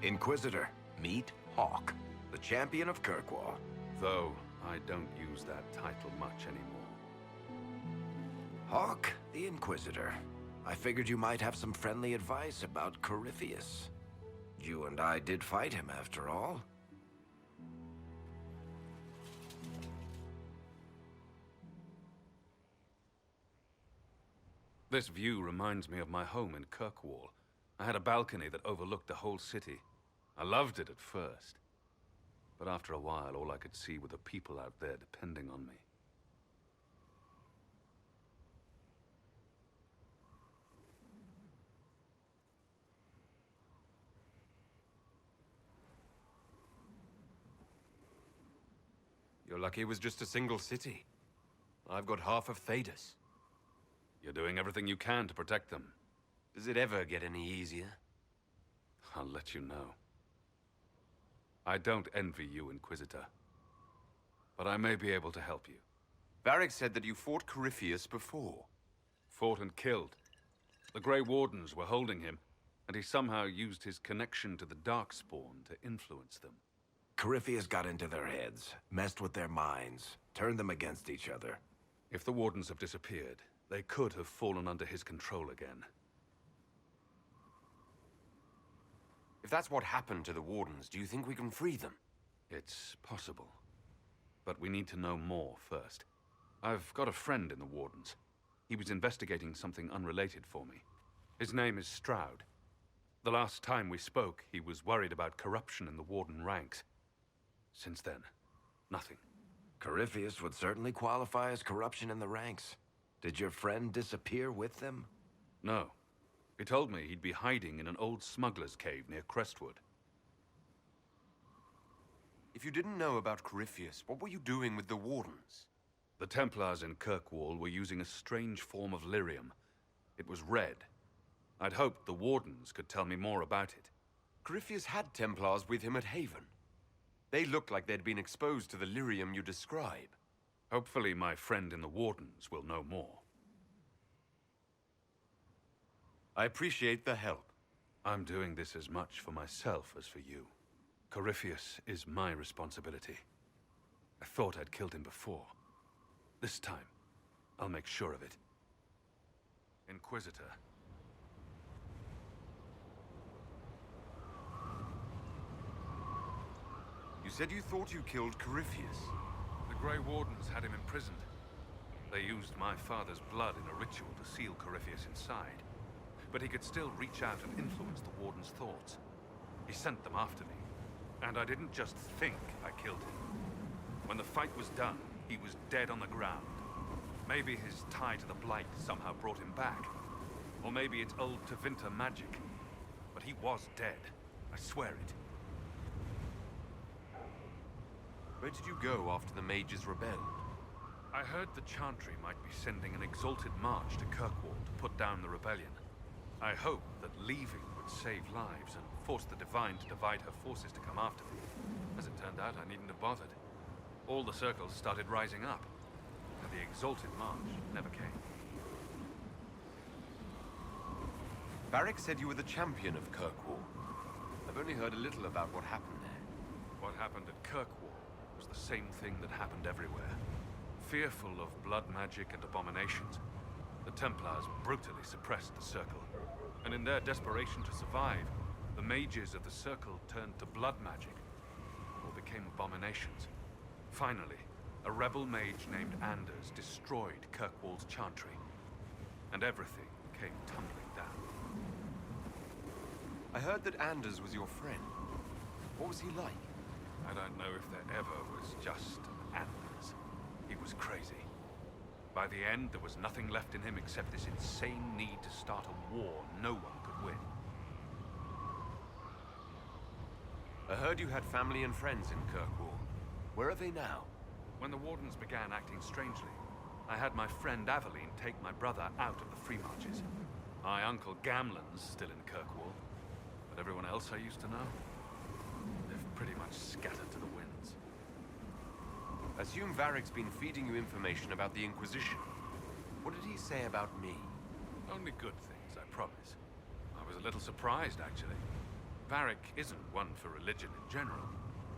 Inquisitor, meet Hawke, the champion of Kirkwall. Though I don't use that title much anymore. Hawke, the Inquisitor. I figured you might have some friendly advice about Corypheus. You and I did fight him, after all. This view reminds me of my home in Kirkwall. I had a balcony that overlooked the whole city. I loved it at first. But after a while, all I could see were the people out there depending on me. You're lucky it was just a single city. I've got half of Thedas. You're doing everything you can to protect them. Does it ever get any easier? I'll let you know. I don't envy you, Inquisitor. But I may be able to help you. Varric said that you fought Corypheus before. Fought and killed. The Grey Wardens were holding him, and he somehow used his connection to the Darkspawn to influence them. Corypheus got into their heads, messed with their minds, turned them against each other. If the Wardens have disappeared, they could have fallen under his control again. If that's what happened to the Wardens, do you think we can free them? It's possible. But we need to know more first. I've got a friend in the Wardens. He was investigating something unrelated for me. His name is Stroud. The last time we spoke, he was worried about corruption in the Warden ranks. Since then, nothing. Corypheus would certainly qualify as corruption in the ranks. Did your friend disappear with them? No. He told me he'd be hiding in an old smuggler's cave near Crestwood. If you didn't know about Corypheus, what were you doing with the Wardens? The Templars in Kirkwall were using a strange form of lyrium. It was red. I'd hoped the Wardens could tell me more about it. Corypheus had Templars with him at Haven. They looked like they'd been exposed to the lyrium you describe. Hopefully my friend in the Wardens will know more. I appreciate the help. I'm doing this as much for myself as for you. Corypheus is my responsibility. I thought I'd killed him before. This time, I'll make sure of it. Inquisitor. You said you thought you killed Corypheus. The Grey Wardens had him imprisoned. They used my father's blood in a ritual to seal Corypheus inside. But he could still reach out and influence the Warden's thoughts. He sent them after me. And I didn't just think I killed him. When the fight was done, he was dead on the ground. Maybe his tie to the Blight somehow brought him back. Or maybe it's old Tevinter magic. But he was dead. I swear it. Where did you go after the mages rebelled? I heard the Chantry might be sending an exalted march to Kirkwall to put down the rebellion. I hoped that leaving would save lives and force the Divine to divide her forces to come after me. As it turned out, I needn't have bothered. All the circles started rising up, and the exalted march never came. Varric said you were the champion of Kirkwall. I've only heard a little about what happened there. What happened at Kirkwall was the same thing that happened everywhere. Fearful of blood magic and abominations, the Templars brutally suppressed the Circle. And in their desperation to survive, the mages of the Circle turned to blood magic, or became abominations. Finally, a rebel mage named Anders destroyed Kirkwall's Chantry, and everything came tumbling down. I heard that Anders was your friend. What was he like? I don't know if there ever was just Anders. He was crazy. By the end, there was nothing left in him except this insane need to start a war no one could win. I heard you had family and friends in Kirkwall. Where are they now? When the Wardens began acting strangely, I had my friend Aveline take my brother out of the Free Marches. My uncle Gamlen's still in Kirkwall, but everyone else I used to know, they've pretty much scattered to the winds. Assume Varric's been feeding you information about the Inquisition. What did he say about me? Only good things, I promise. I was a little surprised, actually. Varric isn't one for religion in general,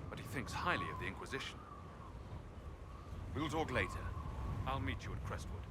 but he thinks highly of the Inquisition. We'll talk later. I'll meet you at Crestwood.